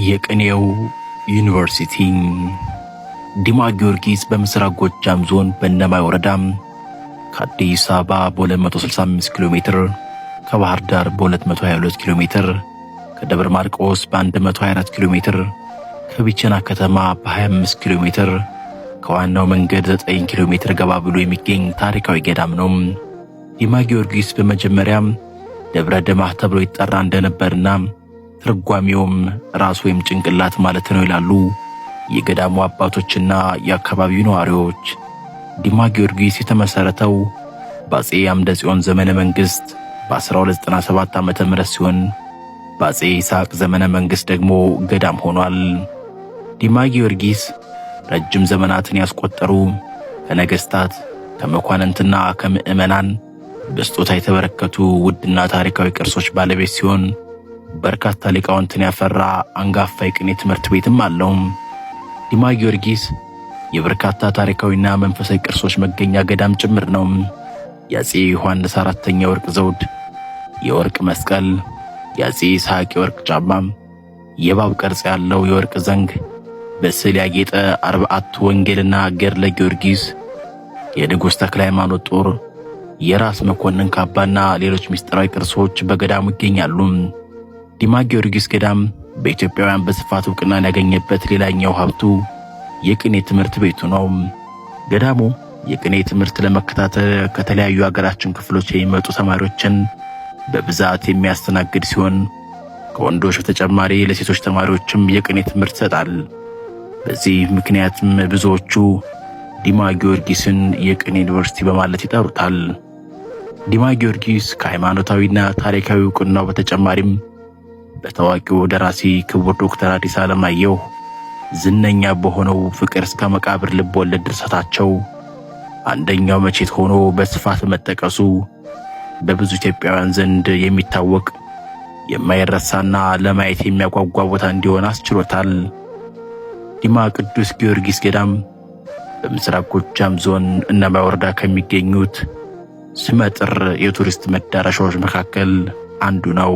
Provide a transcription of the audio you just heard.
የቅኔው ዩኒቨርሲቲ ዲማ ጊዮርጊስ በምስራቅ ጎጃም ዞን በእነማይ ወረዳ ከአዲስ አበባ በ265 ኪሎ ሜትር፣ ከባህር ዳር በ222 ኪሎ ሜትር፣ ከደብረ ማርቆስ በ124 ኪሎ ሜትር፣ ከቢቸና ከተማ በ25 ኪሎ ሜትር፣ ከዋናው መንገድ 9 ኪሎ ሜትር ገባ ብሎ የሚገኝ ታሪካዊ ገዳም ነው። ዲማ ጊዮርጊስ በመጀመሪያ ደብረ ደማህ ተብሎ ይጠራ እንደነበርና ትርጓሜውም ራስ ወይም ጭንቅላት ማለት ነው ይላሉ የገዳሙ አባቶችና የአካባቢው ነዋሪዎች። ዲማ ጊዮርጊስ የተመሰረተው በአፄ አምደ ጽዮን ዘመነ መንግስት በ1297 ዓመተ ምህረት ሲሆን በአፄ ይስሐቅ ዘመነ መንግስት ደግሞ ገዳም ሆኗል። ዲማ ጊዮርጊስ ረጅም ዘመናትን ያስቆጠሩ ከነገስታት ከመኳንንትና ከምዕመናን በስጦታ የተበረከቱ ውድና ታሪካዊ ቅርሶች ባለቤት ሲሆን በርካታ ሊቃውንትን ያፈራ አንጋፋ የቅኔ ትምህርት ቤትም አለው። ዲማ ጊዮርጊስ የበርካታ ታሪካዊና መንፈሳዊ ቅርሶች መገኛ ገዳም ጭምር ነው። የአፄ ዮሐንስ አራተኛ የወርቅ ዘውድ፣ የወርቅ መስቀል፣ የአፄ ይስሐቅ የወርቅ ጫማ፣ የእባብ ቅርጽ ያለው የወርቅ ዘንግ፣ በስዕል ያጌጠ 4 ወንጌልና ገድለ ጊዮርጊስ፣ የንጉሥ ተክለ ሃይማኖት ጦር፣ የራስ መኮንን ካባና ሌሎች ምስጢራዊ ቅርሶች በገዳሙ ይገኛሉ። ዲማ ጊዮርጊስ ገዳም በኢትዮጵያውያን በስፋት ዕውቅናን ያገኘበት ሌላኛው ሀብቱ የቅኔ ትምህርት ቤቱ ነው። ገዳሙ የቅኔ ትምህርት ለመከታተል ከተለያዩ ሀገራችን ክፍሎች የሚመጡ ተማሪዎችን በብዛት የሚያስተናግድ ሲሆን ከወንዶች በተጨማሪ ለሴቶች ተማሪዎችም የቅኔ ትምህርት ይሰጣል። በዚህ ምክንያትም ብዙዎቹ ዲማ ጊዮርጊስን የቅኔ ዩኒቨርሲቲ በማለት ይጠሩታል። ዲማ ጊዮርጊስ ከሃይማኖታዊና ታሪካዊ ዕውቅናው በተጨማሪም በታዋቂው ደራሲ ክቡር ዶክተር አዲስ ዓለማየሁ ዝነኛ በሆነው ፍቅር እስከ መቃብር ልብ ወለድ ድርሰታቸው አንደኛው መቼት ሆኖ በስፋት መጠቀሱ በብዙ ኢትዮጵያውያን ዘንድ የሚታወቅ የማይረሳና ለማየት የሚያጓጓ ቦታ እንዲሆን አስችሎታል። ዲማ ቅዱስ ጊዮርጊስ ገዳም በምስራቅ ጎጃም ዞን እነማይ ወረዳ ከሚገኙት ስመጥር የቱሪስት መዳረሻዎች መካከል አንዱ ነው።